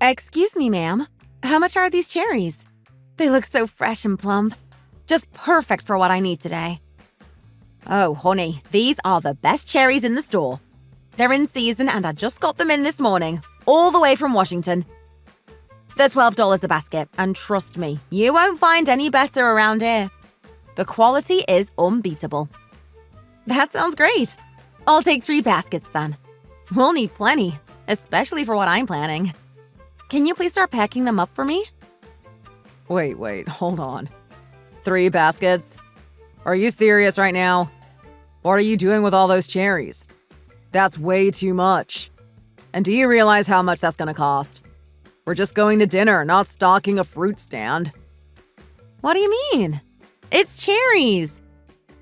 Excuse me, ma'am. How much are these cherries? They look so fresh and plump. Just perfect for what I need today. Oh, honey, these are the best cherries in the store. They're in season and I just got them in this morning, all the way from Washington. They're $12 a basket, and trust me, you won't find any better around here. The quality is unbeatable. That sounds great. I'll take 3 baskets then. We'll need plenty, especially for what I'm planning. Can you please start packing them up for me? Wait, hold on. 3 baskets? Are you serious right now? What are you doing with all those cherries? That's way too much. And do you realize how much that's gonna cost? We're just going to dinner, not stocking a fruit stand. What do you mean? It's cherries.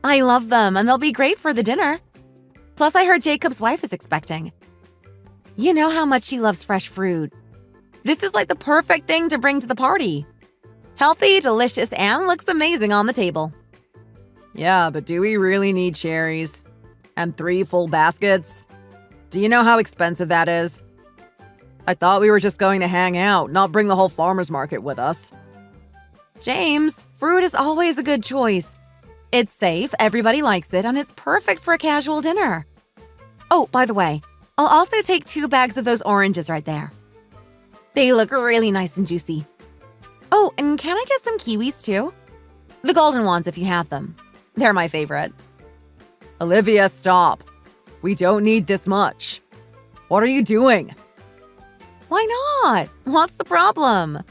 I love them, and they'll be great for the dinner. Plus, I heard Jacob's wife is expecting. You know how much she loves fresh fruit. This is like the perfect thing to bring to the party. Healthy, delicious, and looks amazing on the table. Yeah, but do we really need cherries? And 3 full baskets? Do you know how expensive that is? I thought we were just going to hang out, not bring the whole farmer's market with us. James, fruit is always a good choice. It's safe, everybody likes it, and it's perfect for a casual dinner. Oh, by the way, I'll also take 2 bags of those oranges right there. They look really nice and juicy. Oh, and can I get some kiwis too? The golden ones if you have them. They're my favorite. Olivia, stop. We don't need this much. What are you doing? Why not? What's the problem?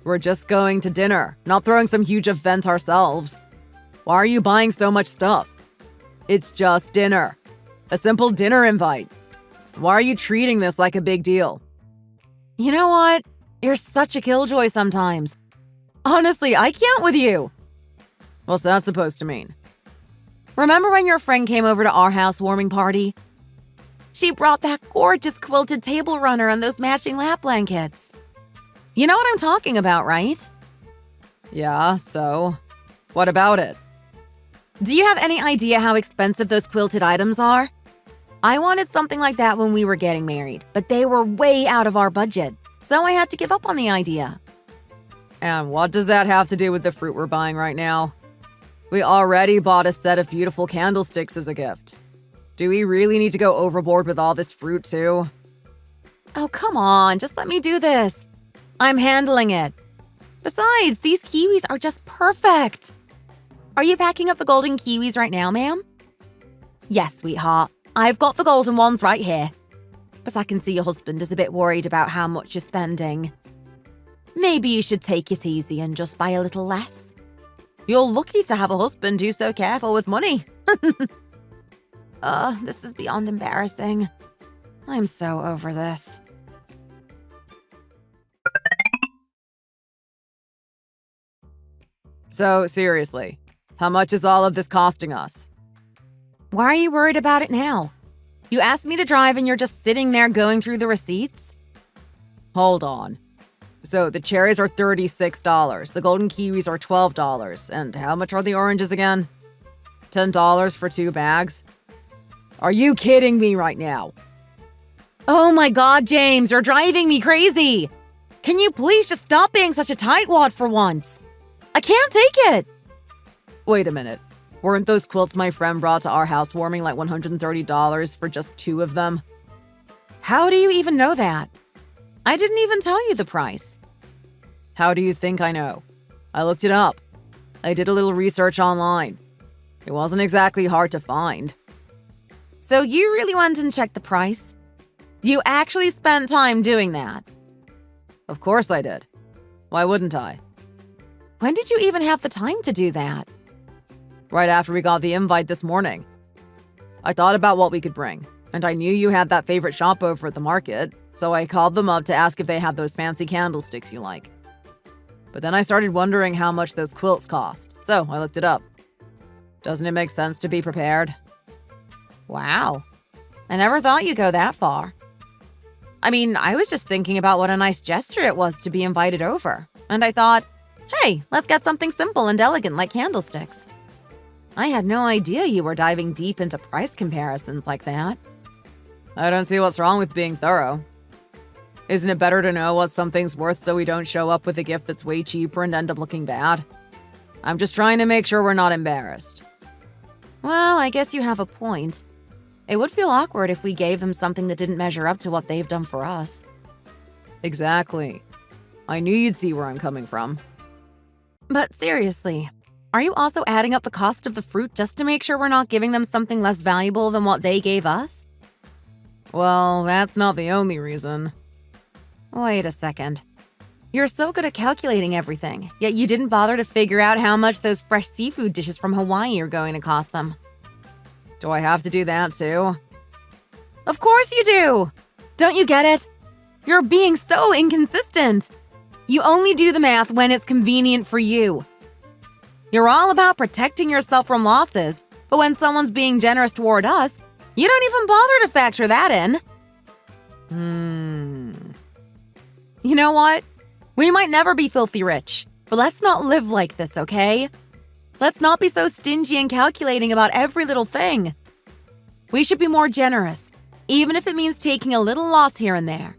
We're just going to dinner, not throwing some huge event ourselves. Why are you buying so much stuff? It's just dinner. A simple dinner invite. Why are you treating this like a big deal? You know what? You're such a killjoy sometimes. Honestly, I can't with you. What's that supposed to mean? Remember when your friend came over to our housewarming party? She brought that gorgeous quilted table runner and those matching lap blankets. You know what I'm talking about, right? Yeah, so? What about it? Do you have any idea how expensive those quilted items are? I wanted something like that when we were getting married, but they were way out of our budget, so I had to give up on the idea. And what does that have to do with the fruit we're buying right now? We already bought a set of beautiful candlesticks as a gift. Do we really need to go overboard with all this fruit too? Oh, come on, just let me do this. I'm handling it. Besides, these kiwis are just perfect. Are you packing up the golden kiwis right now, ma'am? Yes, sweetheart. I've got the golden ones right here. But I can see your husband is a bit worried about how much you're spending. Maybe you should take it easy and just buy a little less. You're lucky to have a husband who's so careful with money. This is beyond embarrassing. I'm so over this. So, seriously, how much is all of this costing us? Why are you worried about it now? You asked me to drive and you're just sitting there going through the receipts? Hold on. So, the cherries are $36, the golden kiwis are $12, and how much are the oranges again? $10 for 2 bags? Are you kidding me right now? Oh my god, James, you're driving me crazy! Can you please just stop being such a tightwad for once? I can't take it! Wait a minute. Weren't those quilts my friend brought to our housewarming like $130 for just 2 of them? How do you even know that? I didn't even tell you the price. How do you think I know? I looked it up. I did a little research online. It wasn't exactly hard to find. So you really went and checked the price? You actually spent time doing that? Of course I did. Why wouldn't I? When did you even have the time to do that? Right after we got the invite this morning. I thought about what we could bring, and I knew you had that favorite shop over at the market, so I called them up to ask if they had those fancy candlesticks you like. But then I started wondering how much those quilts cost, so I looked it up. Doesn't it make sense to be prepared? Wow. I never thought you'd go that far. I mean, I was just thinking about what a nice gesture it was to be invited over, and I thought, hey, let's get something simple and elegant like candlesticks. I had no idea you were diving deep into price comparisons like that. I don't see what's wrong with being thorough. Isn't it better to know what something's worth so we don't show up with a gift that's way cheaper and end up looking bad? I'm just trying to make sure we're not embarrassed. Well, I guess you have a point. It would feel awkward if we gave them something that didn't measure up to what they've done for us. Exactly. I knew you'd see where I'm coming from. But seriously, are you also adding up the cost of the fruit just to make sure we're not giving them something less valuable than what they gave us? Well, that's not the only reason. Wait a second. You're so good at calculating everything, yet you didn't bother to figure out how much those fresh seafood dishes from Hawaii are going to cost them. Do I have to do that too? Of course you do! Don't you get it? You're being so inconsistent. You only do the math when it's convenient for you. You're all about protecting yourself from losses, but when someone's being generous toward us, you don't even bother to factor that in. You know what? We might never be filthy rich, but let's not live like this, okay? Let's not be so stingy and calculating about every little thing. We should be more generous, even if it means taking a little loss here and there.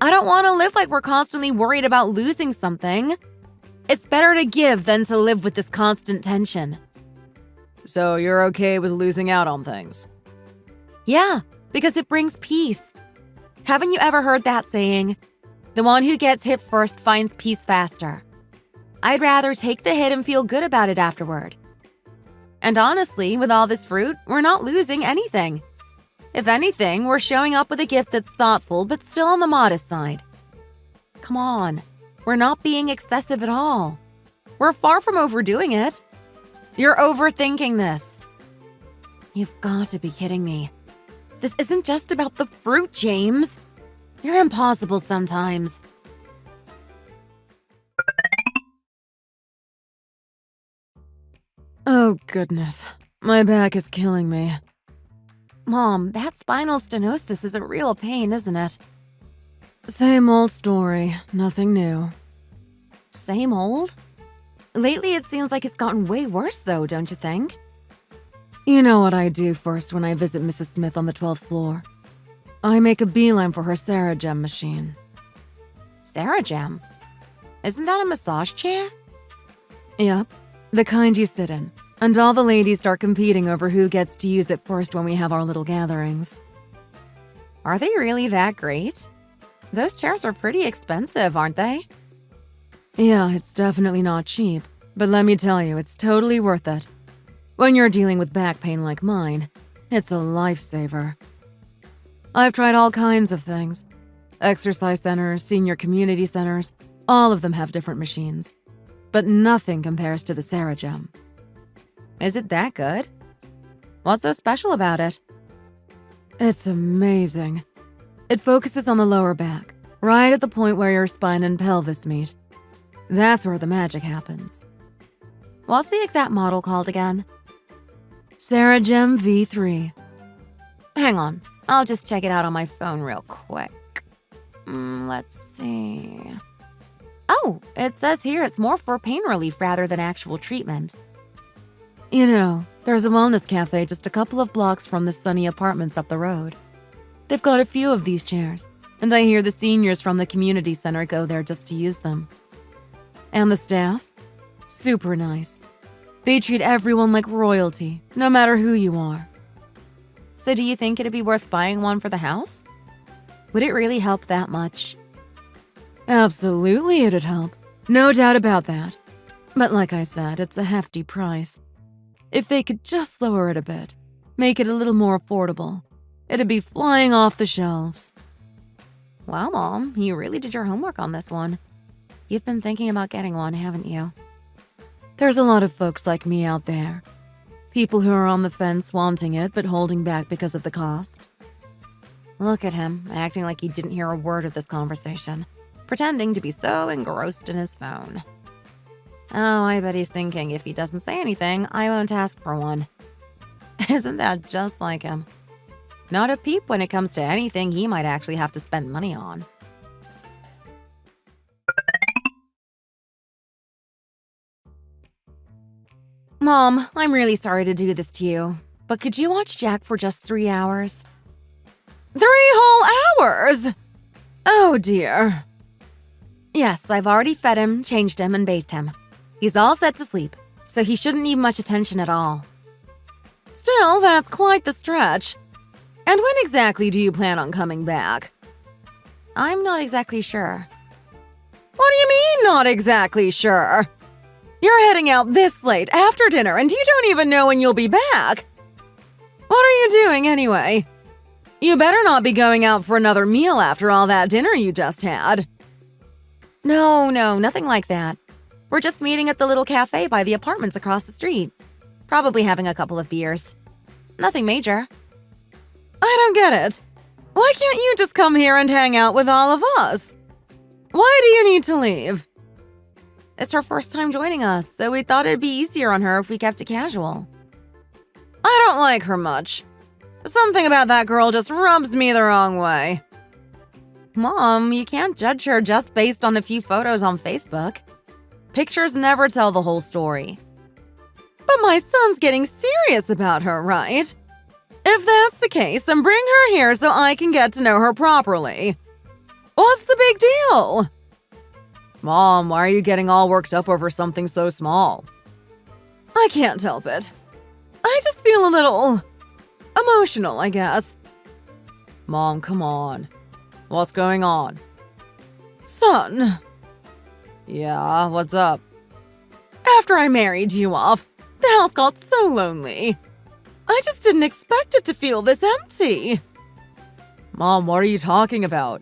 I don't want to live like we're constantly worried about losing something. It's better to give than to live with this constant tension. So you're okay with losing out on things? Yeah, because it brings peace. Haven't you ever heard that saying? The one who gets hit first finds peace faster. I'd rather take the hit and feel good about it afterward. And honestly, with all this fruit, we're not losing anything. If anything, we're showing up with a gift that's thoughtful but still on the modest side. Come on, we're not being excessive at all. We're far from overdoing it. You're overthinking this. You've got to be kidding me. This isn't just about the fruit, James. You're impossible sometimes. Oh, goodness. My back is killing me. Mom, that spinal stenosis is a real pain, isn't it? Same old story. Nothing new. Same old? Lately, it seems like it's gotten way worse, though, don't you think? You know what I do first when I visit Mrs. Smith on the 12th floor? I make a beeline for her Sarah-Gem machine. Sarah-Gem? Isn't that a massage chair? Yep, the kind you sit in. And all the ladies start competing over who gets to use it first when we have our little gatherings. Are they really that great? Those chairs are pretty expensive, aren't they? Yeah, it's definitely not cheap. But let me tell you, it's totally worth it. When you're dealing with back pain like mine, it's a lifesaver. I've tried all kinds of things. Exercise centers, senior community centers, all of them have different machines. But nothing compares to the Sarah-Gem. Is it that good? What's so special about it? It's amazing. It focuses on the lower back, right at the point where your spine and pelvis meet. That's where the magic happens. What's the exact model called again? Sarah-Gem V3. Hang on, I'll just check it out on my phone real quick. Let's see. Oh, it says here it's more for pain relief rather than actual treatment. You know, there's a wellness cafe just a couple of blocks from the sunny apartments up the road. They've got a few of these chairs, and I hear the seniors from the community center go there just to use them. And the staff? Super nice. They treat everyone like royalty, no matter who you are. So do you think it'd be worth buying one for the house? Would it really help that much? Absolutely it'd help. No doubt about that. But like I said, it's a hefty price. If they could just lower it a bit, make it a little more affordable, it'd be flying off the shelves. Wow, Mom, you really did your homework on this one. You've been thinking about getting one, haven't you? There's a lot of folks like me out there. People who are on the fence wanting it but holding back because of the cost. Look at him, acting like he didn't hear a word of this conversation, pretending to be so engrossed in his phone. Oh, I bet he's thinking if he doesn't say anything, I won't ask for one. Isn't that just like him? Not a peep when it comes to anything he might actually have to spend money on. Mom, I'm really sorry to do this to you, but could you watch Jack for just 3 hours? 3 whole hours? Oh dear. Yes, I've already fed him, changed him, and bathed him. He's all set to sleep, so he shouldn't need much attention at all. Still, that's quite the stretch. And when exactly do you plan on coming back? I'm not exactly sure. What do you mean, not exactly sure? You're heading out this late after dinner and you don't even know when you'll be back. What are you doing anyway? You better not be going out for another meal after all that dinner you just had. No, nothing like that. We're just meeting at the little cafe by the apartments across the street. Probably having a couple of beers. Nothing major. I don't get it. Why can't you just come here and hang out with all of us? Why do you need to leave? It's her first time joining us, so we thought it'd be easier on her if we kept it casual. I don't like her much. Something about that girl just rubs me the wrong way. Mom, you can't judge her just based on a few photos on Facebook. Pictures never tell the whole story. But my son's getting serious about her, right? If that's the case, then bring her here so I can get to know her properly. What's the big deal? Mom, why are you getting all worked up over something so small? I can't help it. I just feel a little emotional, I guess. Mom, come on. What's going on? Son. Yeah, what's up? After I married you off, the house got so lonely. I just didn't expect it to feel this empty. Mom, what are you talking about?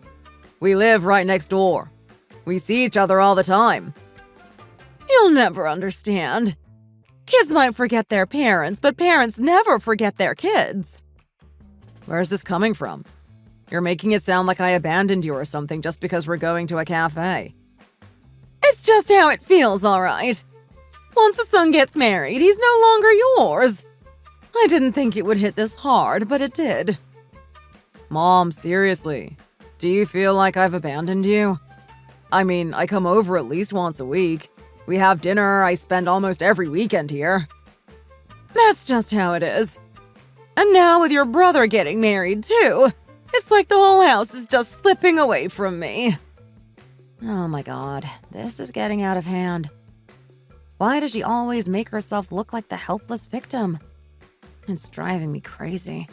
We live right next door. We see each other all the time. You'll never understand. Kids might forget their parents, but parents never forget their kids. Where's this coming from? You're making it sound like I abandoned you or something just because we're going to a cafe. It's just how it feels, all right. Once a son gets married, he's no longer yours. I didn't think it would hit this hard, but it did. Mom, seriously. Do you feel like I've abandoned you? I mean, I come over at least once a week. We have dinner. I spend almost every weekend here. That's just how it is. And now with your brother getting married, too, it's like the whole house is just slipping away from me. Oh my god, this is getting out of hand. Why does she always make herself look like the helpless victim? It's driving me crazy.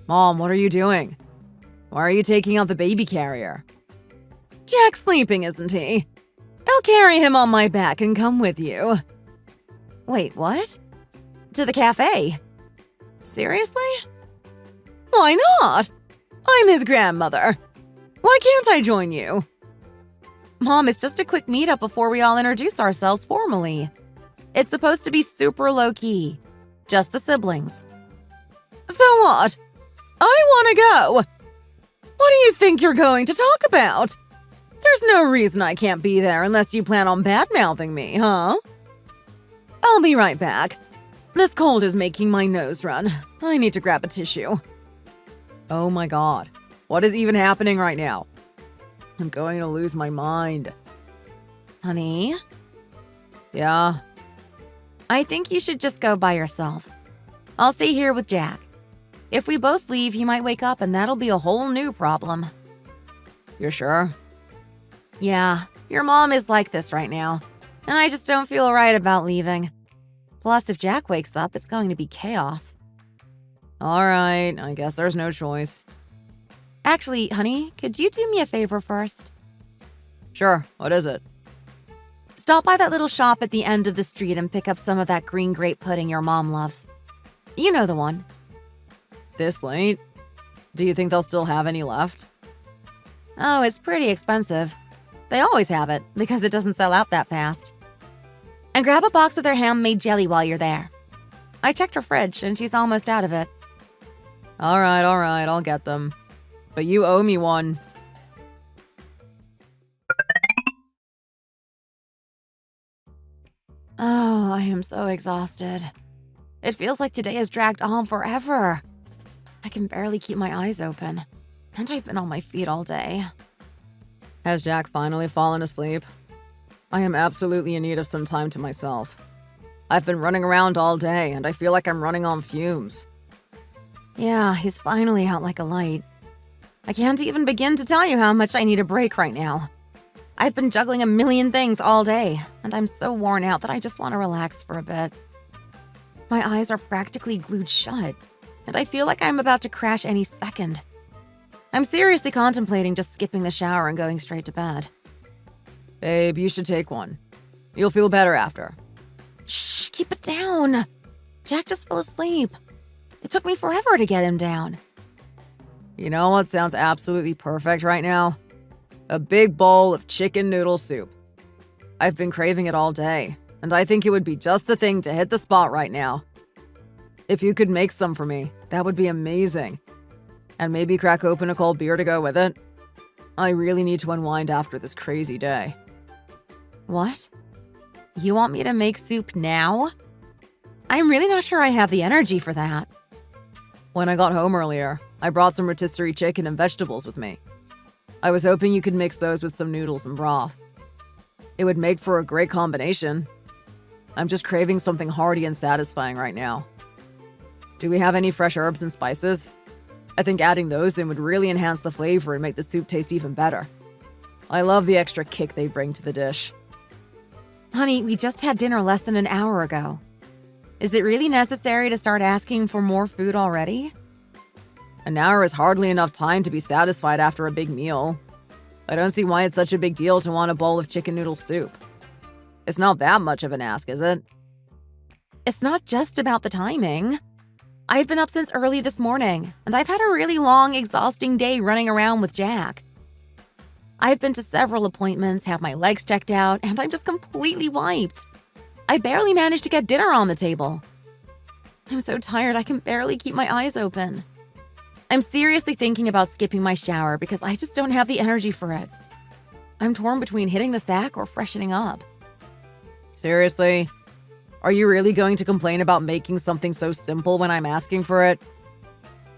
Mom, what are you doing? Why are you taking out the baby carrier? Jack's sleeping, isn't he? I'll carry him on my back and come with you. Wait, what? To the cafe? Seriously? Why not? I'm his grandmother. Why can't I join you? Mom, it's just a quick meetup before we all introduce ourselves formally. It's supposed to be super low-key. Just the siblings. So what? I want to go. What do you think you're going to talk about? There's no reason I can't be there unless you plan on bad-mouthing me, huh? I'll be right back. This cold is making my nose run. I need to grab a tissue. Oh my god. What is even happening right now? I'm going to lose my mind. Honey? Yeah? I think you should just go by yourself. I'll stay here with Jack. If we both leave, he might wake up and that'll be a whole new problem. You're sure? Yeah, your mom is like this right now, and I just don't feel right about leaving. Plus, if Jack wakes up, it's going to be chaos. Alright, I guess there's no choice. Actually, honey, could you do me a favor first? Sure, what is it? Stop by that little shop at the end of the street and pick up some of that green grape pudding your mom loves. You know the one. This late? Do you think they'll still have any left? Oh, it's pretty expensive. They always have it, because it doesn't sell out that fast. And grab a box of their handmade jelly while you're there. I checked her fridge, and she's almost out of it. Alright, I'll get them. But you owe me one. Oh, I am so exhausted. It feels like today has dragged on forever. I can barely keep my eyes open, and I've been on my feet all day. Has Jack finally fallen asleep? I am absolutely in need of some time to myself. I've been running around all day, and I feel like I'm running on fumes. Yeah, he's finally out like a light. I can't even begin to tell you how much I need a break right now. I've been juggling a million things all day, and I'm so worn out that I just want to relax for a bit. My eyes are practically glued shut, and I feel like I'm about to crash any second. I'm seriously contemplating just skipping the shower and going straight to bed. Babe, you should take one. You'll feel better after. Shh, keep it down. Jack just fell asleep. It took me forever to get him down. You know what sounds absolutely perfect right now? A big bowl of chicken noodle soup. I've been craving it all day, and I think it would be just the thing to hit the spot right now. If you could make some for me, that would be amazing. And maybe crack open a cold beer to go with it. I really need to unwind after this crazy day. What? You want me to make soup now? I'm really not sure I have the energy for that. When I got home earlier, I brought some rotisserie chicken and vegetables with me. I was hoping you could mix those with some noodles and broth. It would make for a great combination. I'm just craving something hearty and satisfying right now. Do we have any fresh herbs and spices? I think adding those in would really enhance the flavor and make the soup taste even better. I love the extra kick they bring to the dish. Honey, we just had dinner less than an hour ago. Is it really necessary to start asking for more food already? An hour is hardly enough time to be satisfied after a big meal. I don't see why it's such a big deal to want a bowl of chicken noodle soup. It's not that much of an ask, is it? It's not just about the timing. I've been up since early this morning, and I've had a really long, exhausting day running around with Jack. I've been to several appointments, had my legs checked out, and I'm just completely wiped. I barely managed to get dinner on the table. I'm so tired I can barely keep my eyes open. I'm seriously thinking about skipping my shower because I just don't have the energy for it. I'm torn between hitting the sack or freshening up. Seriously? Are you really going to complain about making something so simple when I'm asking for it?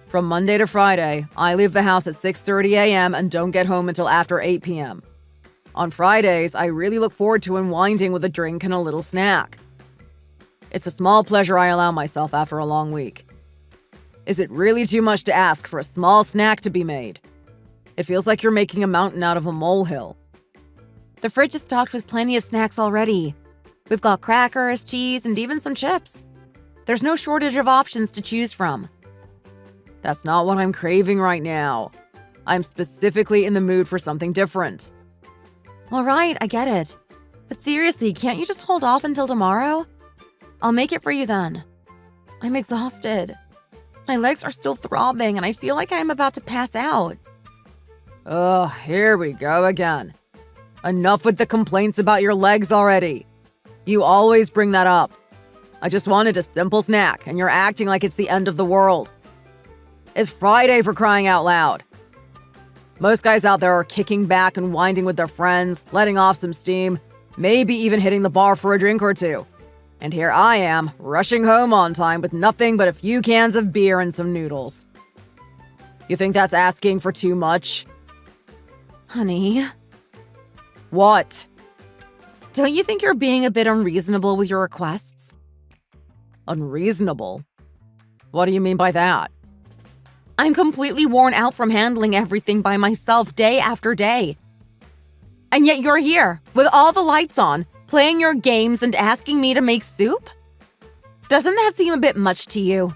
From Monday to Friday, I leave the house at 6:30 a.m. and don't get home until after 8 p.m. On Fridays, I really look forward to unwinding with a drink and a little snack. It's a small pleasure I allow myself after a long week. Is it really too much to ask for a small snack to be made? It feels like you're making a mountain out of a molehill. The fridge is stocked with plenty of snacks already. We've got crackers, cheese, and even some chips. There's no shortage of options to choose from. That's not what I'm craving right now. I'm specifically in the mood for something different. All right, I get it. But seriously, can't you just hold off until tomorrow? I'll make it for you then. I'm exhausted. My legs are still throbbing and I feel like I'm about to pass out. Ugh, here we go again. Enough with the complaints about your legs already. You always bring that up. I just wanted a simple snack and you're acting like it's the end of the world. It's Friday for crying out loud. Most guys out there are kicking back and winding with their friends, letting off some steam, maybe even hitting the bar for a drink or two. And here I am, rushing home on time with nothing but a few cans of beer and some noodles. You think that's asking for too much? Honey. What? Don't you think you're being a bit unreasonable with your requests? Unreasonable? What do you mean by that? I'm completely worn out from handling everything by myself day after day. And yet you're here, with all the lights on, playing your games and asking me to make soup? Doesn't that seem a bit much to you?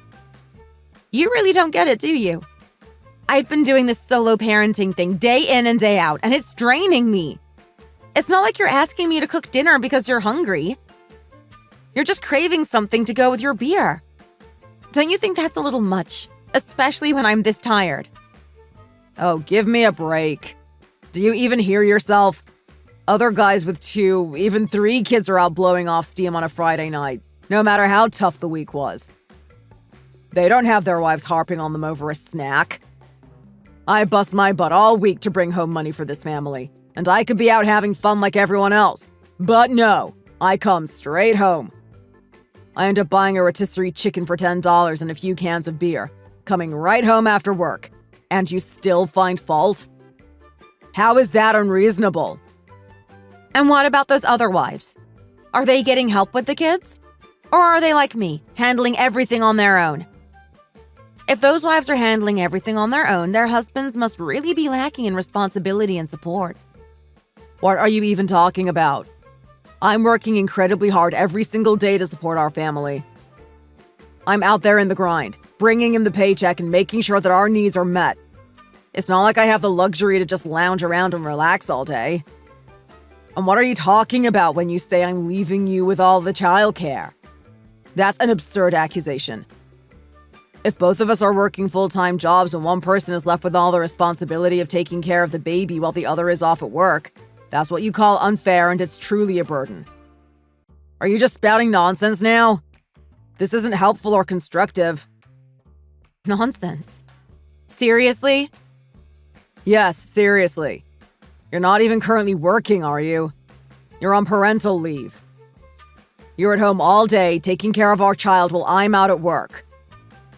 You really don't get it, do you? I've been doing this solo parenting thing day in and day out, and it's draining me. It's not like you're asking me to cook dinner because you're hungry. You're just craving something to go with your beer. Don't you think that's a little much? Especially when I'm this tired. Oh, give me a break. Do you even hear yourself? Other guys with 2, even 3 kids are out blowing off steam on a Friday night, no matter how tough the week was. They don't have their wives harping on them over a snack. I bust my butt all week to bring home money for this family, and I could be out having fun like everyone else. But no, I come straight home. I end up buying a rotisserie chicken for $10 and a few cans of beer, coming right home after work, and you still find fault? How is that unreasonable? And what about those other wives? Are they getting help with the kids? Or are they like me, handling everything on their own? If those wives are handling everything on their own, their husbands must really be lacking in responsibility and support. What are you even talking about? I'm working incredibly hard every single day to support our family. I'm out there in the grind, bringing in the paycheck and making sure that our needs are met. It's not like I have the luxury to just lounge around and relax all day. And what are you talking about when you say I'm leaving you with all the childcare? That's an absurd accusation. If both of us are working full-time jobs and one person is left with all the responsibility of taking care of the baby while the other is off at work, that's what you call unfair, and it's truly a burden. Are you just spouting nonsense now? This isn't helpful or constructive. Nonsense. Seriously? Yes, seriously. You're not even currently working, are you? You're on parental leave. You're at home all day taking care of our child while I'm out at work.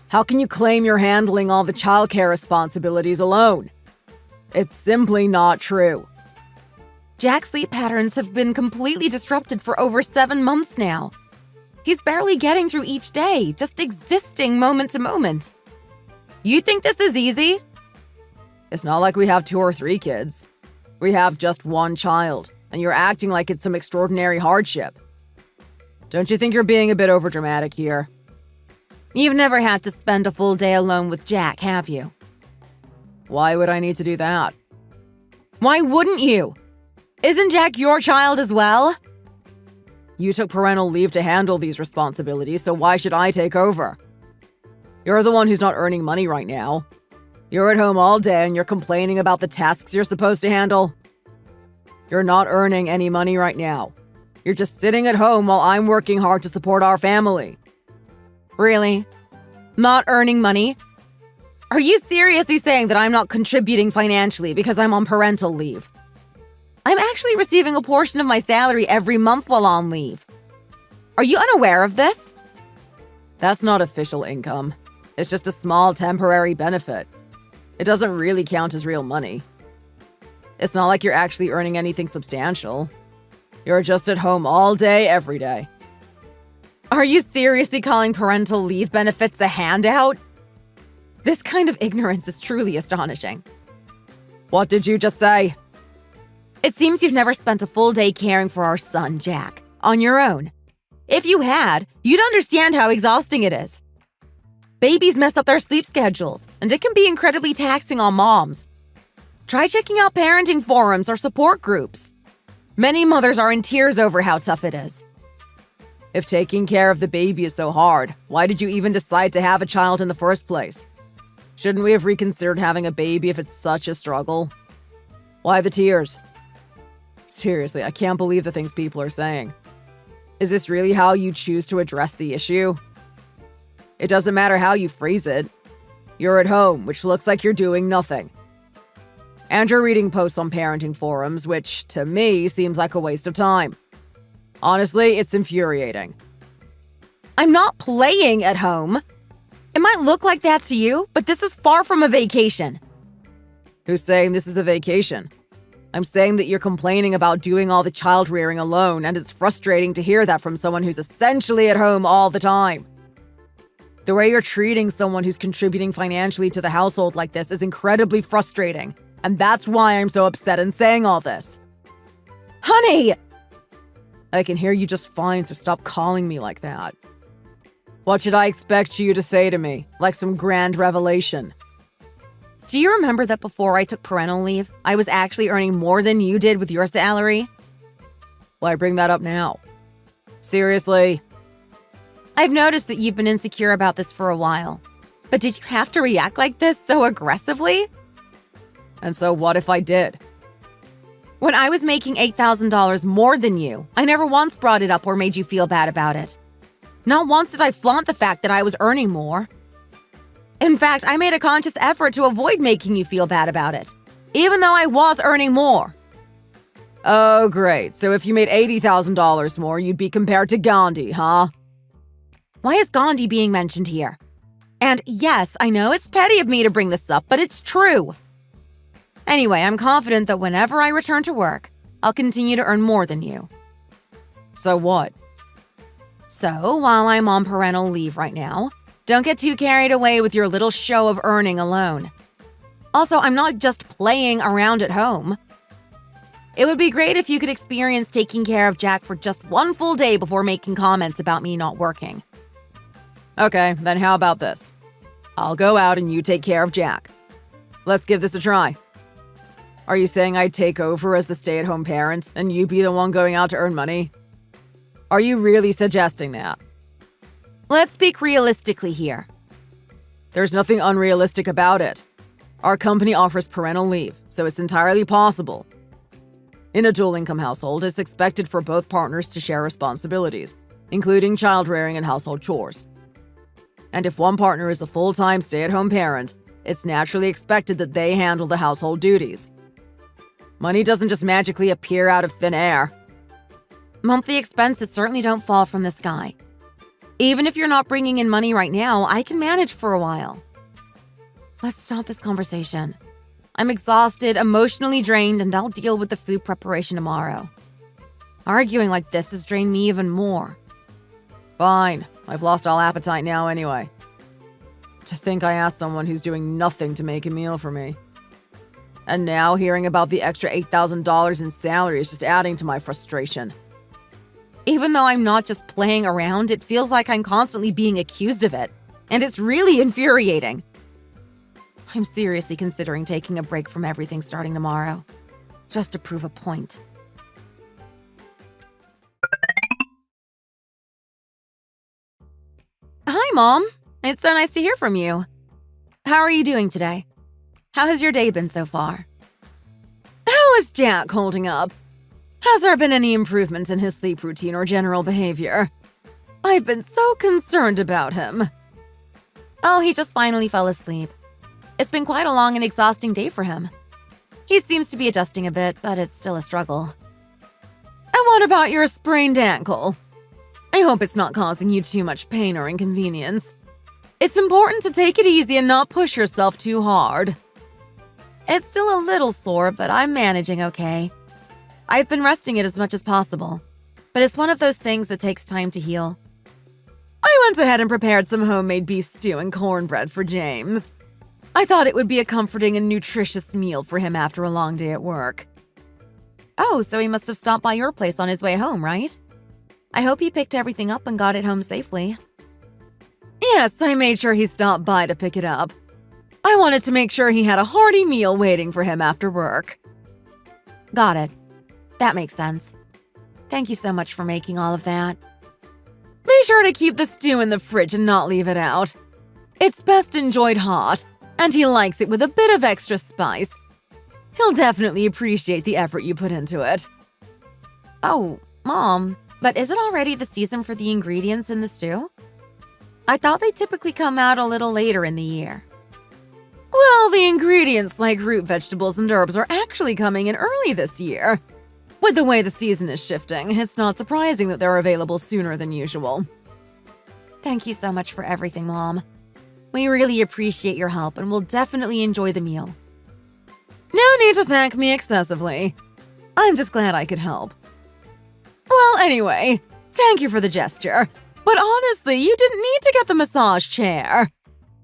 How can you claim you're handling all the childcare responsibilities alone? It's simply not true. Jack's sleep patterns have been completely disrupted for over 7 months now. He's barely getting through each day, just existing moment to moment. You think this is easy? It's not like we have 2 or 3 kids. We have just 1 child, and you're acting like it's some extraordinary hardship. Don't you think you're being a bit overdramatic here? You've never had to spend a full day alone with Jack, have you? Why would I need to do that? Why wouldn't you? Isn't Jack your child as well? You took parental leave to handle these responsibilities, so why should I take over? You're the one who's not earning money right now. You're at home all day and you're complaining about the tasks you're supposed to handle. You're not earning any money right now. You're just sitting at home while I'm working hard to support our family. Really? Not earning money? Are you seriously saying that I'm not contributing financially because I'm on parental leave? I'm actually receiving a portion of my salary every month while on leave. Are you unaware of this? That's not official income. It's just a small temporary benefit. It doesn't really count as real money. It's not like you're actually earning anything substantial. You're just at home all day, every day. Are you seriously calling parental leave benefits a handout? This kind of ignorance is truly astonishing. What did you just say? It seems you've never spent a full day caring for our son, Jack, on your own. If you had, you'd understand how exhausting it is. Babies mess up their sleep schedules, and it can be incredibly taxing on moms. Try checking out parenting forums or support groups. Many mothers are in tears over how tough it is. If taking care of the baby is so hard, why did you even decide to have a child in the first place? Shouldn't we have reconsidered having a baby if it's such a struggle? Why the tears? Seriously, I can't believe the things people are saying. Is this really how you choose to address the issue? It doesn't matter how you phrase it. You're at home, which looks like you're doing nothing. And you're reading posts on parenting forums, which, to me, seems like a waste of time. Honestly, it's infuriating. I'm not playing at home. It might look like that to you, but this is far from a vacation. Who's saying this is a vacation? I'm saying that you're complaining about doing all the child rearing alone, and it's frustrating to hear that from someone who's essentially at home all the time. The way you're treating someone who's contributing financially to the household like this is incredibly frustrating, and that's why I'm so upset and saying all this. Honey! I can hear you just fine, so stop calling me like that. What should I expect you to say to me? Like some grand revelation? Do you remember that before I took parental leave, I was actually earning more than you did with your salary? Why bring that up now? Seriously? I've noticed that you've been insecure about this for a while. But did you have to react like this so aggressively? And so what if I did? When I was making $8,000 more than you, I never once brought it up or made you feel bad about it. Not once did I flaunt the fact that I was earning more. In fact, I made a conscious effort to avoid making you feel bad about it, even though I was earning more. Oh, great. So if you made $80,000 more, you'd be compared to Gandhi, huh? Why is Gandhi being mentioned here? And yes, I know it's petty of me to bring this up, but it's true. Anyway, I'm confident that whenever I return to work, I'll continue to earn more than you. So what? So, while I'm on parental leave right now, Don't get too carried away with your little show of earning alone. Also, I'm not just playing around at home. It would be great if you could experience taking care of Jack for just one full day before making comments about me not working. Okay, then how about this? I'll go out and you take care of Jack. Let's give this a try. Are you saying I'd take over as the stay-at-home parent and you be the one going out to earn money? Are you really suggesting that? Let's speak realistically here. There's nothing unrealistic about it. Our company offers parental leave, so it's entirely possible. In a dual-income household, it's expected for both partners to share responsibilities, including child-rearing and household chores. And if one partner is a full-time stay-at-home parent, it's naturally expected that they handle the household duties. Money doesn't just magically appear out of thin air. Monthly expenses certainly don't fall from the sky. Even if you're not bringing in money right now, I can manage for a while. Let's stop this conversation. I'm exhausted, emotionally drained, and I'll deal with the food preparation tomorrow. Arguing like this has drained me even more. Fine. I've lost all appetite now anyway. To think I asked someone who's doing nothing to make a meal for me. And now hearing about the extra $8,000 in salary is just adding to my frustration. Even though I'm not just playing around, it feels like I'm constantly being accused of it. And it's really infuriating. I'm seriously considering taking a break from everything starting tomorrow. Just to prove a point. Hi, Mom. It's so nice to hear from you. How are you doing today? How has your day been so far? How is Jack holding up? Has there been any improvement in his sleep routine or general behavior? I've been so concerned about him. Oh, he just finally fell asleep. It's been quite a long and exhausting day for him. He seems to be adjusting a bit, but it's still a struggle. And what about your sprained ankle? I hope it's not causing you too much pain or inconvenience. It's important to take it easy and not push yourself too hard. It's still a little sore, but I'm managing okay. I've been resting it as much as possible, but it's one of those things that takes time to heal. I went ahead and prepared some homemade beef stew and cornbread for James. I thought it would be a comforting and nutritious meal for him after a long day at work. Oh, so he must have stopped by your place on his way home, right? I hope he picked everything up and got it home safely. Yes, I made sure he stopped by to pick it up. I wanted to make sure he had a hearty meal waiting for him after work. Got it. That makes sense. Thank you so much for making all of that. Be sure to keep the stew in the fridge and not leave it out. It's best enjoyed hot, and he likes it with a bit of extra spice. He'll definitely appreciate the effort you put into it. Oh, Mom, but is it already the season for the ingredients in the stew? I thought they typically come out a little later in the year. Well, the ingredients like root vegetables and herbs are actually coming in early this year. With the way the season is shifting, it's not surprising that they're available sooner than usual. Thank you so much for everything, Mom. We really appreciate your help and will definitely enjoy the meal. No need to thank me excessively. I'm just glad I could help. Well, anyway, thank you for the gesture. But honestly, you didn't need to get the massage chair.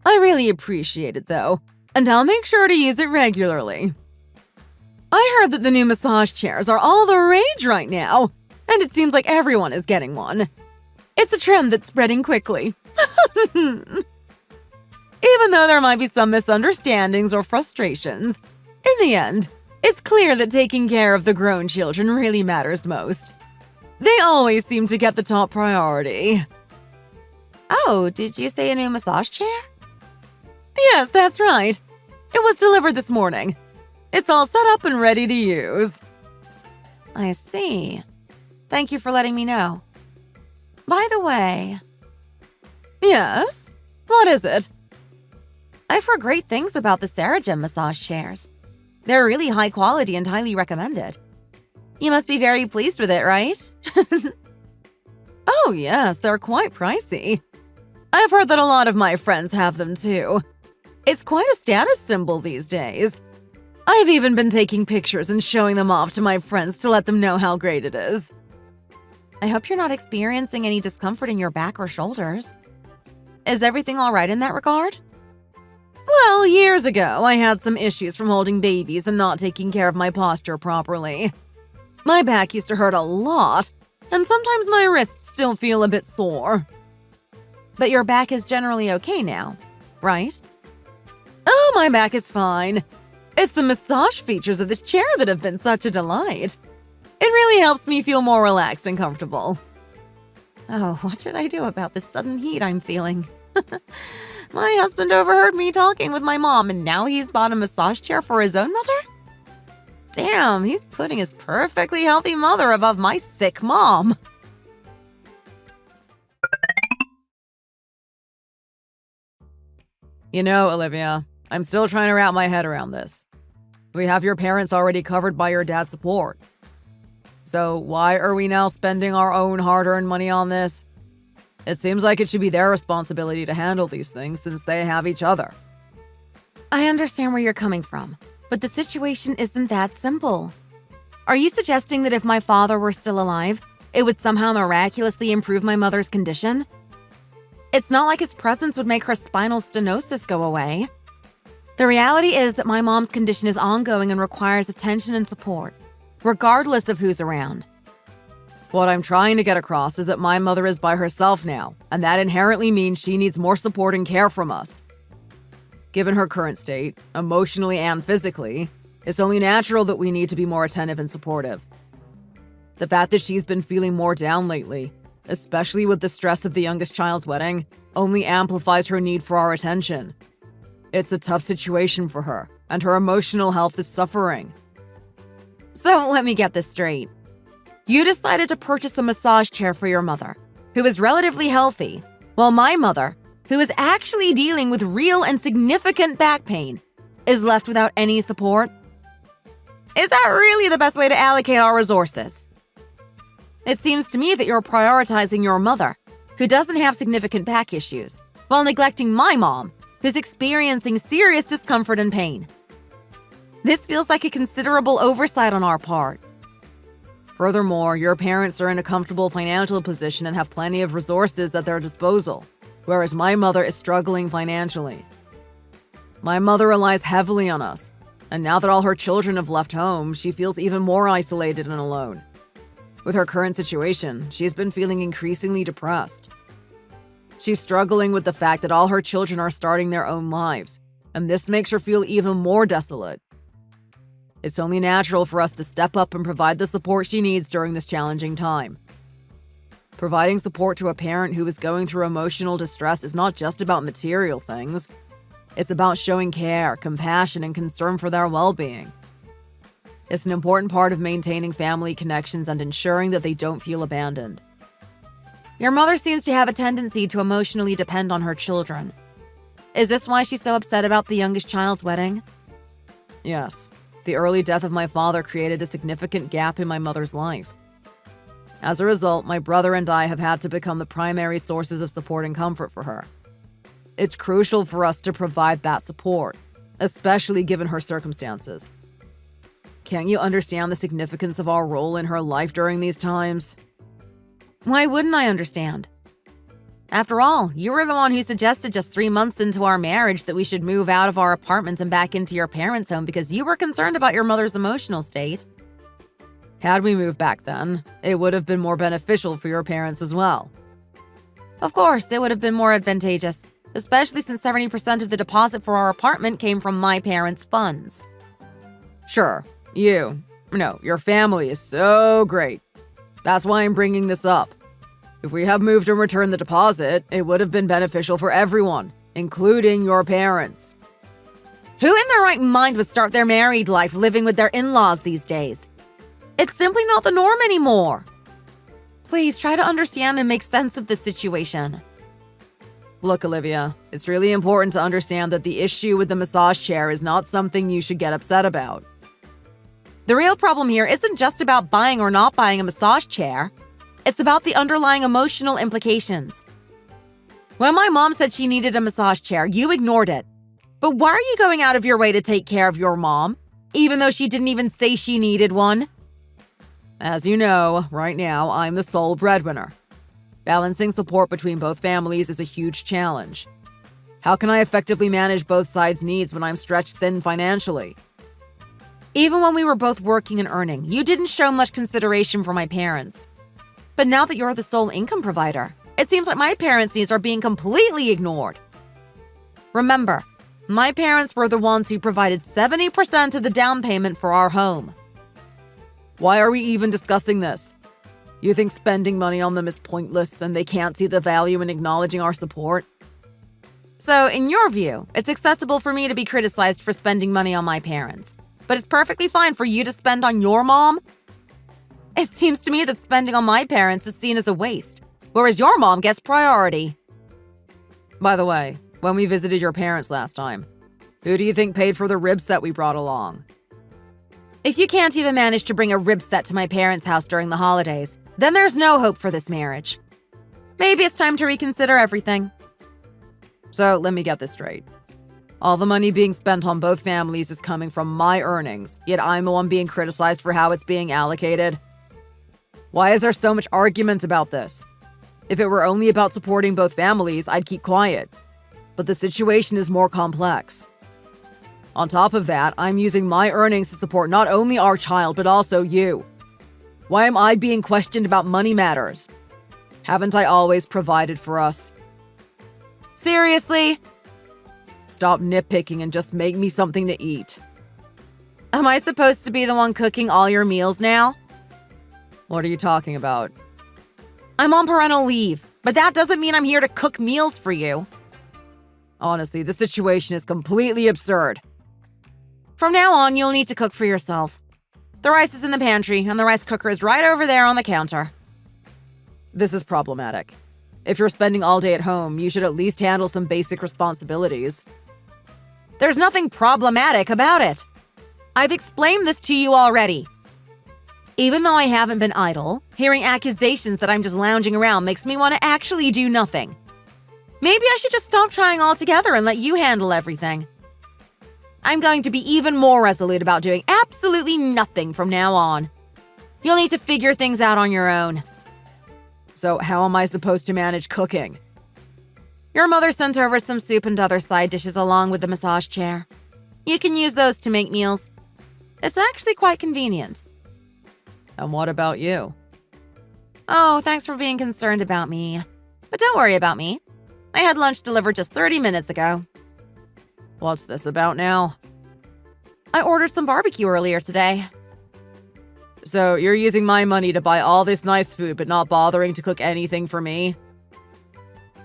I really appreciate it, though, and I'll make sure to use it regularly. I heard that the new massage chairs are all the rage right now, and it seems like everyone is getting one. It's a trend that's spreading quickly. Even though there might be some misunderstandings or frustrations, in the end, it's clear that taking care of the grown children really matters most. They always seem to get the top priority. Oh, did you say a new massage chair? Yes, that's right. It was delivered this morning. It's all set up and ready to use. I see. Thank you for letting me know. By the way... Yes? What is it? I've heard great things about the Saragem massage chairs. They're really high quality and highly recommended. You must be very pleased with it, right? Oh yes, they're quite pricey. I've heard that a lot of my friends have them too. It's quite a status symbol these days. I've even been taking pictures and showing them off to my friends to let them know how great it is. I hope you're not experiencing any discomfort in your back or shoulders. Is everything all right in that regard? Well, years ago, I had some issues from holding babies and not taking care of my posture properly. My back used to hurt a lot, and sometimes my wrists still feel a bit sore. But your back is generally okay now, right? Oh, my back is fine. It's the massage features of this chair that have been such a delight. It really helps me feel more relaxed and comfortable. Oh, what should I do about this sudden heat I'm feeling? My husband overheard me talking with my mom, and now he's bought a massage chair for his own mother? Damn, he's putting his perfectly healthy mother above my sick mom. You know, Olivia, I'm still trying to wrap my head around this. We have your parents already covered by your dad's support. So why are we now spending our own hard-earned money on this? It seems like it should be their responsibility to handle these things since they have each other. I understand where you're coming from, but the situation isn't that simple. Are you suggesting that if my father were still alive, it would somehow miraculously improve my mother's condition? It's not like his presence would make her spinal stenosis go away. The reality is that my mom's condition is ongoing and requires attention and support, regardless of who's around. What I'm trying to get across is that my mother is by herself now, and that inherently means she needs more support and care from us. Given her current state, emotionally and physically, it's only natural that we need to be more attentive and supportive. The fact that she's been feeling more down lately, especially with the stress of the youngest child's wedding, only amplifies her need for our attention. It's a tough situation for her, and her emotional health is suffering. So let me get this straight. You decided to purchase a massage chair for your mother, who is relatively healthy, while my mother, who is actually dealing with real and significant back pain, is left without any support? Is that really the best way to allocate our resources? It seems to me that you're prioritizing your mother, who doesn't have significant back issues, while neglecting my mom, who's experiencing serious discomfort and pain. This feels like a considerable oversight on our part. Furthermore, your parents are in a comfortable financial position and have plenty of resources at their disposal, whereas my mother is struggling financially. My mother relies heavily on us, and now that all her children have left home, she feels even more isolated and alone. With her current situation, she's been feeling increasingly depressed. She's struggling with the fact that all her children are starting their own lives, and this makes her feel even more desolate. It's only natural for us to step up and provide the support she needs during this challenging time. Providing support to a parent who is going through emotional distress is not just about material things. It's about showing care, compassion, and concern for their well-being. It's an important part of maintaining family connections and ensuring that they don't feel abandoned. Your mother seems to have a tendency to emotionally depend on her children. Is this why she's so upset about the youngest child's wedding? Yes. The early death of my father created a significant gap in my mother's life. As a result, my brother and I have had to become the primary sources of support and comfort for her. It's crucial for us to provide that support, especially given her circumstances. Can't you understand the significance of our role in her life during these times? Why wouldn't I understand? After all, you were the one who suggested just 3 months into our marriage that we should move out of our apartment and back into your parents' home because you were concerned about your mother's emotional state. Had we moved back then, it would have been more beneficial for your parents as well. Of course, it would have been more advantageous, especially since 70% of the deposit for our apartment came from my parents' funds. Sure, your family is so great. That's why I'm bringing this up. If we had moved and returned the deposit, it would have been beneficial for everyone, including your parents. Who in their right mind would start their married life living with their in-laws these days? It's simply not the norm anymore. Please try to understand and make sense of this situation. Look, Olivia, it's really important to understand that the issue with the massage chair is not something you should get upset about. The real problem here isn't just about buying or not buying a massage chair. It's about the underlying emotional implications. When my mom said she needed a massage chair, you ignored it. But why are you going out of your way to take care of your mom, even though she didn't even say she needed one? As you know, right now, I'm the sole breadwinner. Balancing support between both families is a huge challenge. How can I effectively manage both sides' needs when I'm stretched thin financially? Even when we were both working and earning, you didn't show much consideration for my parents. But now that you're the sole income provider, it seems like my parents' needs are being completely ignored. Remember, my parents were the ones who provided 70% of the down payment for our home. Why are we even discussing this? You think spending money on them is pointless and they can't see the value in acknowledging our support? So, in your view, it's acceptable for me to be criticized for spending money on my parents, but it's perfectly fine for you to spend on your mom? It seems to me that spending on my parents is seen as a waste, whereas your mom gets priority. By the way, when we visited your parents last time, who do you think paid for the rib set we brought along? If you can't even manage to bring a rib set to my parents' house during the holidays, then there's no hope for this marriage. Maybe it's time to reconsider everything. So let me get this straight. All the money being spent on both families is coming from my earnings, yet I'm the one being criticized for how it's being allocated. Why is there so much argument about this? If it were only about supporting both families, I'd keep quiet. But the situation is more complex. On top of that, I'm using my earnings to support not only our child, but also you. Why am I being questioned about money matters? Haven't I always provided for us? Seriously? Stop nitpicking and just make me something to eat. Am I supposed to be the one cooking all your meals now? What are you talking about? I'm on parental leave, but that doesn't mean I'm here to cook meals for you. Honestly, the situation is completely absurd. From now on, you'll need to cook for yourself. The rice is in the pantry, and the rice cooker is right over there on the counter. This is problematic. If you're spending all day at home, you should at least handle some basic responsibilities. There's nothing problematic about it. I've explained this to you already. Even though I haven't been idle, hearing accusations that I'm just lounging around makes me want to actually do nothing. Maybe I should just stop trying altogether and let you handle everything. I'm going to be even more resolute about doing absolutely nothing from now on. You'll need to figure things out on your own. So how am I supposed to manage cooking? Your mother sent over some soup and other side dishes along with the massage chair. You can use those to make meals. It's actually quite convenient. And what about you? Oh, thanks for being concerned about me. But don't worry about me. I had lunch delivered just 30 minutes ago. What's this about now? I ordered some barbecue earlier today. So you're using my money to buy all this nice food but not bothering to cook anything for me?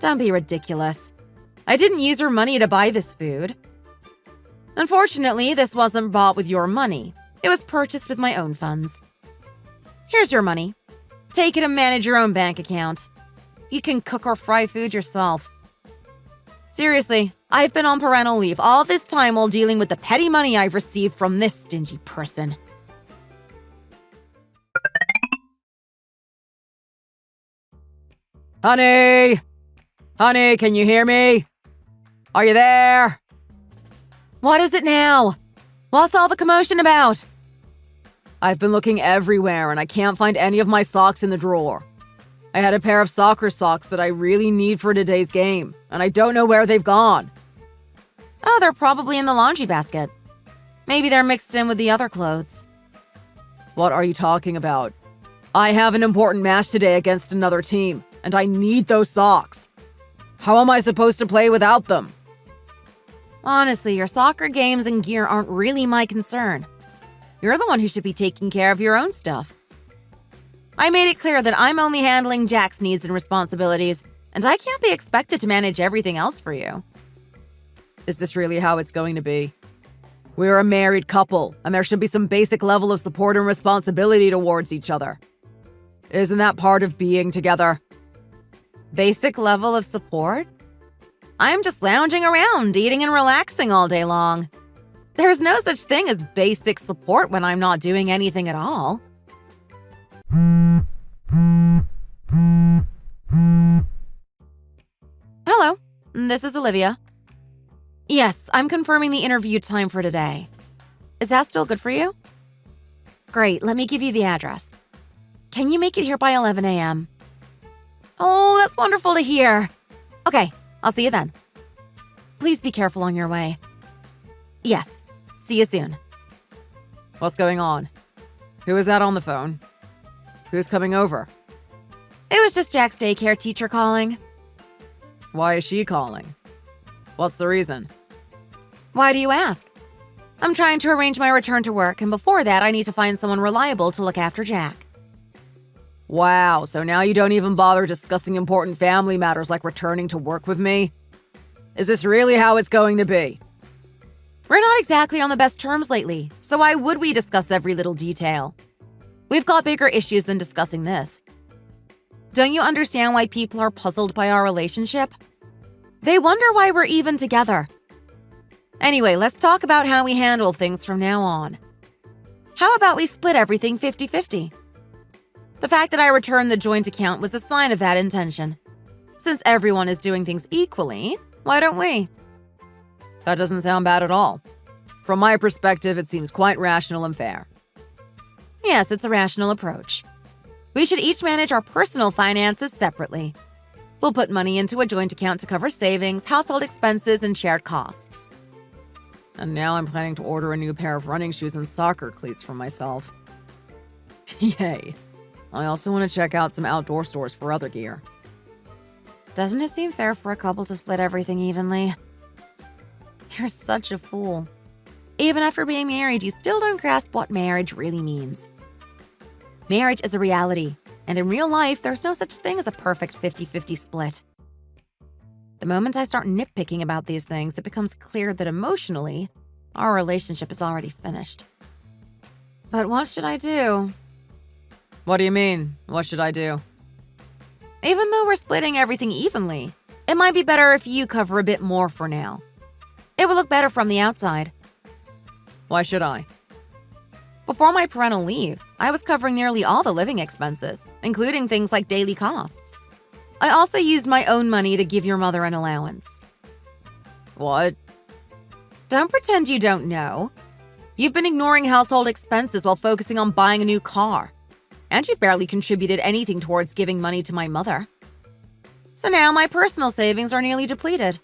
Don't be ridiculous. I didn't use your money to buy this food. Unfortunately, this wasn't bought with your money. It was purchased with my own funds. Here's your money. Take it and manage your own bank account. You can cook or fry food yourself. Seriously, I've been on parental leave all this time while dealing with the petty money I've received from this stingy person. Honey! Honey, can you hear me? Are you there? What is it now? What's all the commotion about? I've been looking everywhere and I can't find any of my socks in the drawer. I had a pair of soccer socks that I really need for today's game, and I don't know where they've gone. Oh, they're probably in the laundry basket. Maybe they're mixed in with the other clothes. What are you talking about? I have an important match today against another team, and I need those socks. How am I supposed to play without them? Honestly, your soccer games and gear aren't really my concern. You're the one who should be taking care of your own stuff. I made it clear that I'm only handling Jack's needs and responsibilities, and I can't be expected to manage everything else for you. Is this really how it's going to be? We're a married couple, and there should be some basic level of support and responsibility towards each other. Isn't that part of being together? Basic level of support? I'm just lounging around, eating and relaxing all day long. There's no such thing as basic support when I'm not doing anything at all. Hello, this is Olivia. Yes, I'm confirming the interview time for today. Is that still good for you? Great, let me give you the address. Can you make it here by 11 a.m.? Oh, that's wonderful to hear. Okay, I'll see you then. Please be careful on your way. Yes, see you soon. What's going on? Who is that on the phone? Who's coming over? It was just Jack's daycare teacher calling. Why is she calling? What's the reason? Why do you ask? I'm trying to arrange my return to work, and before that, I need to find someone reliable to look after Jack. Wow, so now you don't even bother discussing important family matters like returning to work with me? Is this really how it's going to be? We're not exactly on the best terms lately, so why would we discuss every little detail? We've got bigger issues than discussing this. Don't you understand why people are puzzled by our relationship? They wonder why we're even together. Anyway, let's talk about how we handle things from now on. How about we split everything 50-50? The fact that I returned the joint account was a sign of that intention. Since everyone is doing things equally, why don't we? That doesn't sound bad at all. From my perspective, it seems quite rational and fair. Yes, it's a rational approach. We should each manage our personal finances separately. We'll put money into a joint account to cover savings, household expenses, and shared costs. And now I'm planning to order a new pair of running shoes and soccer cleats for myself. Yay. I also want to check out some outdoor stores for other gear. Doesn't it seem fair for a couple to split everything evenly? You're such a fool. Even after being married, you still don't grasp what marriage really means. Marriage is a reality, and in real life, there's no such thing as a perfect 50-50 split. The moment I start nitpicking about these things, it becomes clear that emotionally, our relationship is already finished. But what should I do? What do you mean? What should I do? Even though we're splitting everything evenly, it might be better if you cover a bit more for now. It will look better from the outside. Why should I? Before my parental leave, I was covering nearly all the living expenses, including things like daily costs. I also used my own money to give your mother an allowance. What? Don't pretend you don't know. You've been ignoring household expenses while focusing on buying a new car. And you've barely contributed anything towards giving money to my mother. So now my personal savings are nearly depleted.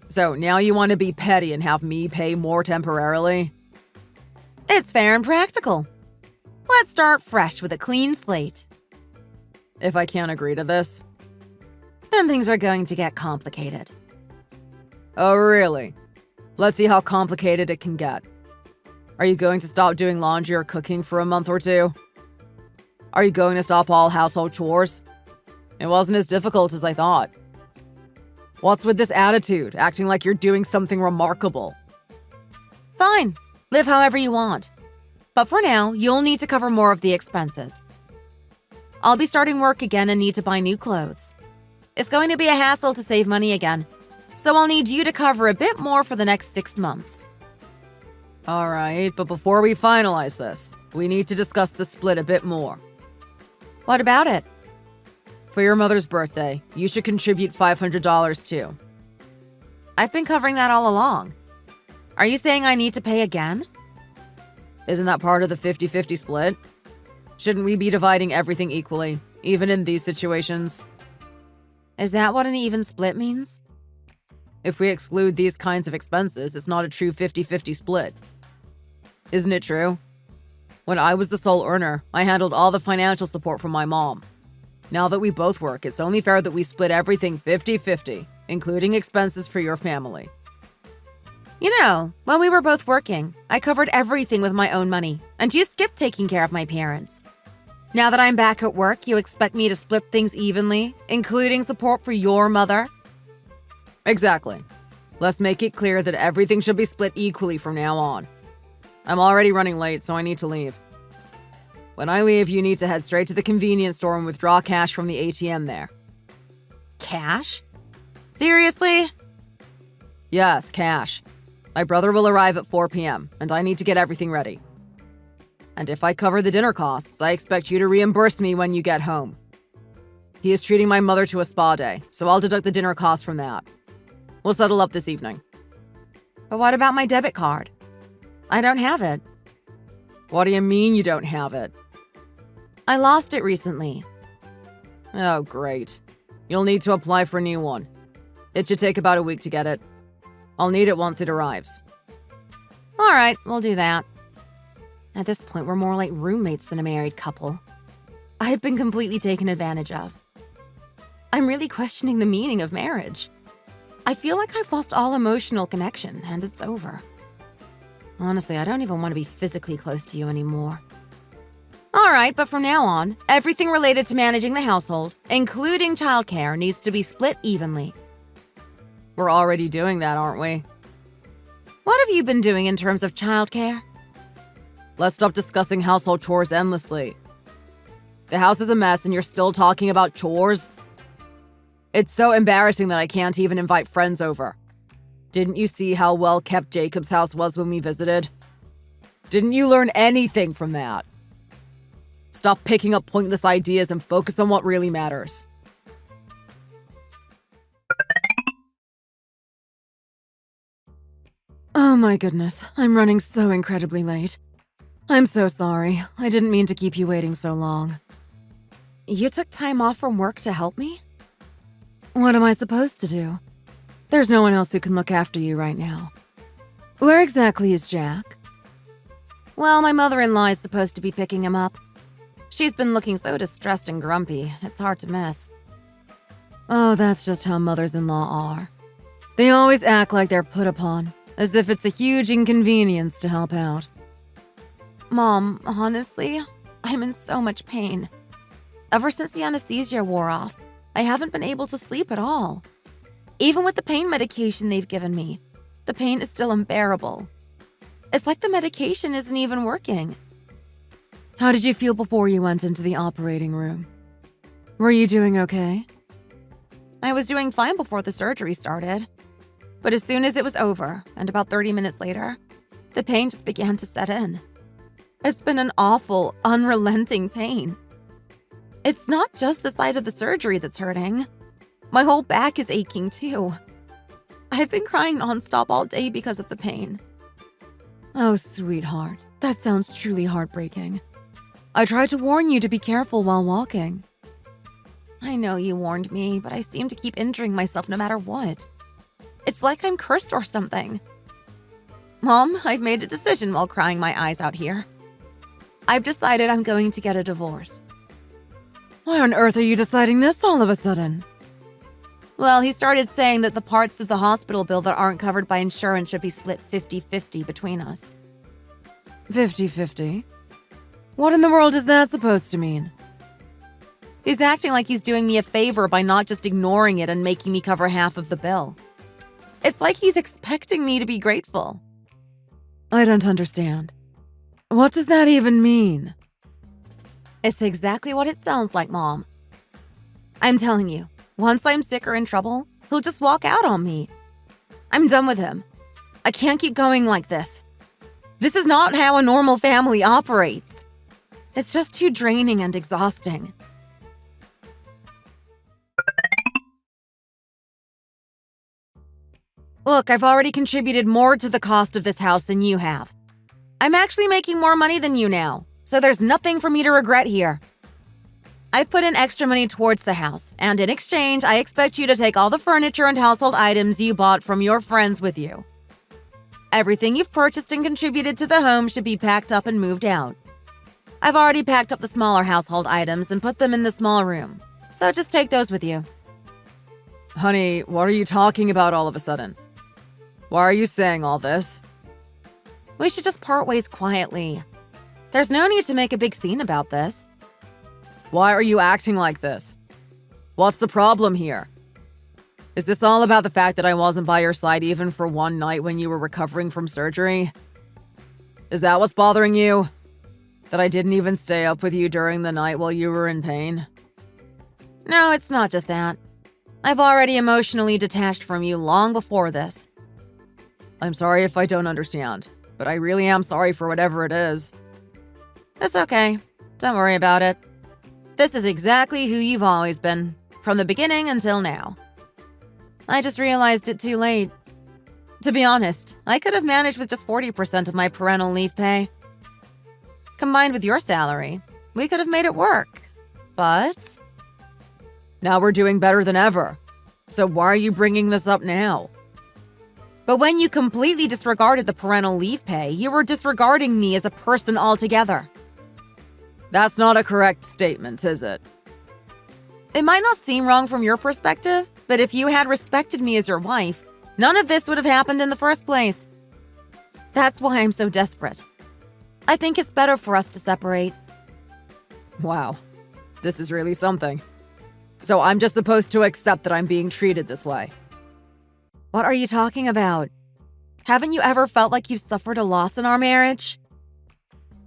So now you want to be petty and have me pay more temporarily? It's fair and practical. Let's start fresh with a clean slate. If I can't agree to this? Then things are going to get complicated. Oh, really? Let's see how complicated it can get. Are you going to stop doing laundry or cooking for a month or two? Are you going to stop all household chores? It wasn't as difficult as I thought. What's with this attitude, acting like you're doing something remarkable? Fine, live however you want. But for now, you'll need to cover more of the expenses. I'll be starting work again and need to buy new clothes. It's going to be a hassle to save money again, so I'll need you to cover a bit more for the next 6 months. All right, but before we finalize this, we need to discuss the split a bit more. What about it? For your mother's birthday, you should contribute $500 too. I've been covering that all along. Are you saying I need to pay again? Isn't that part of the 50-50 split? Shouldn't we be dividing everything equally, even in these situations? Is that what an even split means? If we exclude these kinds of expenses, it's not a true 50-50 split. Isn't it true? When I was the sole earner, I handled all the financial support from my mom. Now that we both work, it's only fair that we split everything 50-50, including expenses for your family. You know, when we were both working, I covered everything with my own money, and you skipped taking care of my parents. Now that I'm back at work, you expect me to split things evenly, including support for your mother? Exactly. Let's make it clear that everything should be split equally from now on. I'm already running late, so I need to leave. When I leave, you need to head straight to the convenience store and withdraw cash from the ATM there. Cash? Seriously? Yes, cash. My brother will arrive at 4 p.m., and I need to get everything ready. And if I cover the dinner costs, I expect you to reimburse me when you get home. He is treating my mother to a spa day, so I'll deduct the dinner cost from that. We'll settle up this evening. But what about my debit card? I don't have it. What do you mean you don't have it? I lost it recently. Oh, great. You'll need to apply for a new one. It should take about a week to get it. I'll need it once it arrives. All right, we'll do that. At this point, we're more like roommates than a married couple. I've been completely taken advantage of. I'm really questioning the meaning of marriage. I feel like I've lost all emotional connection, and it's over. Honestly, I don't even want to be physically close to you anymore. All right, but from now on, everything related to managing the household, including childcare, needs to be split evenly. We're already doing that, aren't we? What have you been doing in terms of childcare? Let's stop discussing household chores endlessly. The house is a mess and you're still talking about chores? It's so embarrassing that I can't even invite friends over. Didn't you see how well kept Jacob's house was when we visited? Didn't you learn anything from that? Stop picking up pointless ideas and focus on what really matters. Oh my goodness, I'm running so incredibly late. I'm so sorry. I didn't mean to keep you waiting so long. You took time off from work to help me? What am I supposed to do? There's no one else who can look after you right now. Where exactly is Jack? Well, my mother-in-law is supposed to be picking him up. She's been looking so distressed and grumpy, it's hard to miss. Oh, that's just how mothers-in-law are. They always act like they're put upon, as if it's a huge inconvenience to help out. Mom, honestly, I'm in so much pain. Ever since the anesthesia wore off, I haven't been able to sleep at all. Even with the pain medication they've given me, the pain is still unbearable. It's like the medication isn't even working. How did you feel before you went into the operating room? Were you doing okay? I was doing fine before the surgery started. But as soon as it was over, and about 30 minutes later, the pain just began to set in. It's been an awful, unrelenting pain. It's not just the side of the surgery that's hurting. My whole back is aching too. I've been crying nonstop all day because of the pain. Oh, sweetheart, that sounds truly heartbreaking. I tried to warn you to be careful while walking. I know you warned me, but I seem to keep injuring myself no matter what. It's like I'm cursed or something. Mom, I've made a decision while crying my eyes out here. I've decided I'm going to get a divorce. Why on earth are you deciding this all of a sudden? Well, he started saying that the parts of the hospital bill that aren't covered by insurance should be split 50-50 between us. 50-50? What in the world is that supposed to mean? He's acting like he's doing me a favor by not just ignoring it and making me cover half of the bill. It's like he's expecting me to be grateful. I don't understand. What does that even mean? It's exactly what it sounds like, Mom. I'm telling you, once I'm sick or in trouble, he'll just walk out on me. I'm done with him. I can't keep going like this. This is not how a normal family operates. It's just too draining and exhausting. Look, I've already contributed more to the cost of this house than you have. I'm actually making more money than you now, so there's nothing for me to regret here. I've put in extra money towards the house, and in exchange, I expect you to take all the furniture and household items you bought from your friends with you. Everything you've purchased and contributed to the home should be packed up and moved out. I've already packed up the smaller household items and put them in the small room, so just take those with you. Honey, what are you talking about all of a sudden? Why are you saying all this? We should just part ways quietly. There's no need to make a big scene about this. Why are you acting like this? What's the problem here? Is this all about the fact that I wasn't by your side even for one night when you were recovering from surgery? Is that what's bothering you? That I didn't even stay up with you during the night while you were in pain? No, it's not just that. I've already emotionally detached from you long before this. I'm sorry if I don't understand, but I really am sorry for whatever it is. It's okay. Don't worry about it. This is exactly who you've always been, from the beginning until now. I just realized it too late. To be honest, I could have managed with just 40% of my parental leave pay. Combined with your salary, we could have made it work. But Now we're doing better than ever. So why are you bringing this up now? But when you completely disregarded the parental leave pay, you were disregarding me as a person altogether. That's not a correct statement, is it? It might not seem wrong from your perspective, but if you had respected me as your wife, none of this would have happened in the first place. That's why I'm so desperate. I think it's better for us to separate. Wow, this is really something. So I'm just supposed to accept that I'm being treated this way. What are you talking about? Haven't you ever felt like you've suffered a loss in our marriage?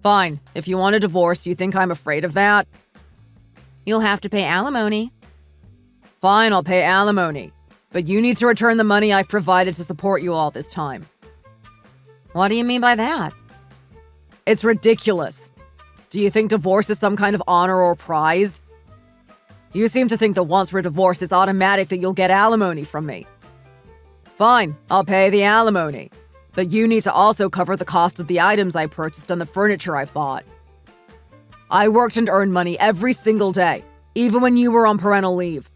Fine, if you want a divorce, you think I'm afraid of that? You'll have to pay alimony. Fine, I'll pay alimony. But you need to return the money I've provided to support you all this time. What do you mean by that? It's ridiculous. Do you think divorce is some kind of honor or prize? You seem to think that once we're divorced, it's automatic that you'll get alimony from me. Fine, I'll pay the alimony. But you need to also cover the cost of the items I purchased and the furniture I've bought. I worked and earned money every single day, even when you were on parental leave.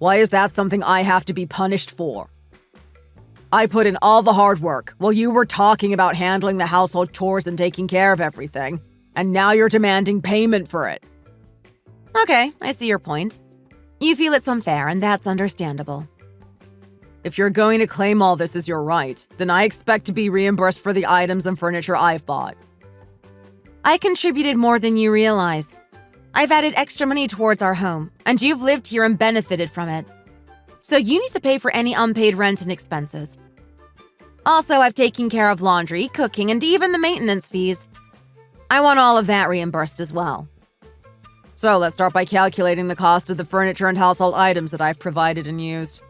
Why is that something I have to be punished for? I put in all the hard work while you were talking about handling the household chores and taking care of everything, and now you're demanding payment for it. Okay, I see your point. You feel it's unfair, and that's understandable. If you're going to claim all this as your right, then I expect to be reimbursed for the items and furniture I've bought. I contributed more than you realize. I've added extra money towards our home, and you've lived here and benefited from it. So you need to pay for any unpaid rent and expenses. Also, I've taken care of laundry, cooking, and even the maintenance fees. I want all of that reimbursed as well. So let's start by calculating the cost of the furniture and household items that I've provided and used.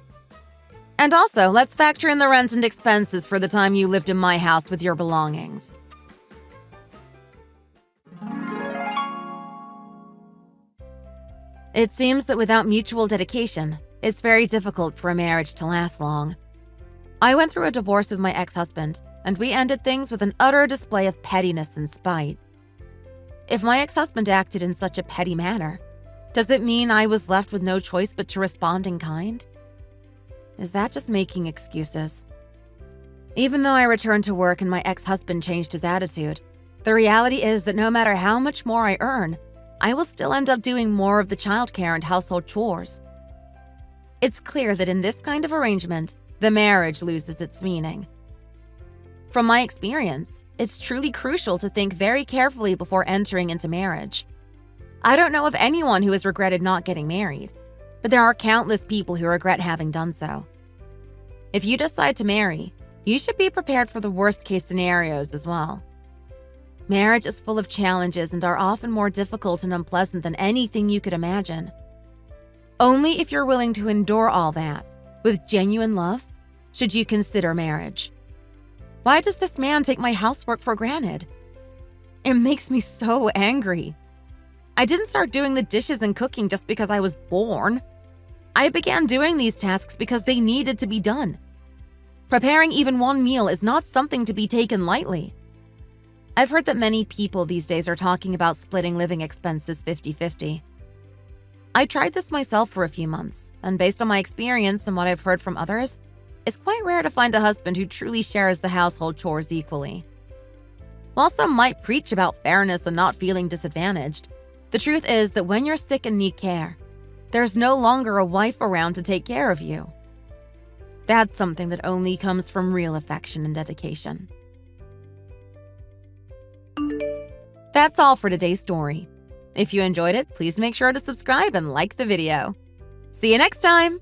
And also, let's factor in the rent and expenses for the time you lived in my house with your belongings. It seems that without mutual dedication, it's very difficult for a marriage to last long. I went through a divorce with my ex-husband, and we ended things with an utter display of pettiness and spite. If my ex-husband acted in such a petty manner, does it mean I was left with no choice but to respond in kind? Is that just making excuses? Even though I returned to work and my ex-husband changed his attitude, the reality is that no matter how much more I earn, I will still end up doing more of the childcare and household chores. It's clear that in this kind of arrangement, the marriage loses its meaning. From my experience, it's truly crucial to think very carefully before entering into marriage. I don't know of anyone who has regretted not getting married, but there are countless people who regret having done so. If you decide to marry, you should be prepared for the worst-case scenarios as well. Marriage is full of challenges and are often more difficult and unpleasant than anything you could imagine. Only if you're willing to endure all that, with genuine love, should you consider marriage. Why does this man take my housework for granted? It makes me so angry. I didn't start doing the dishes and cooking just because I was born. I began doing these tasks because they needed to be done. Preparing even one meal is not something to be taken lightly. I've heard that many people these days are talking about splitting living expenses 50-50. I tried this myself for a few months, and based on my experience and what I've heard from others, it's quite rare to find a husband who truly shares the household chores equally. While some might preach about fairness and not feeling disadvantaged, the truth is that when you're sick and need care, there's no longer a wife around to take care of you. That's something that only comes from real affection and dedication. That's all for today's story. If you enjoyed it, please make sure to subscribe and like the video. See you next time!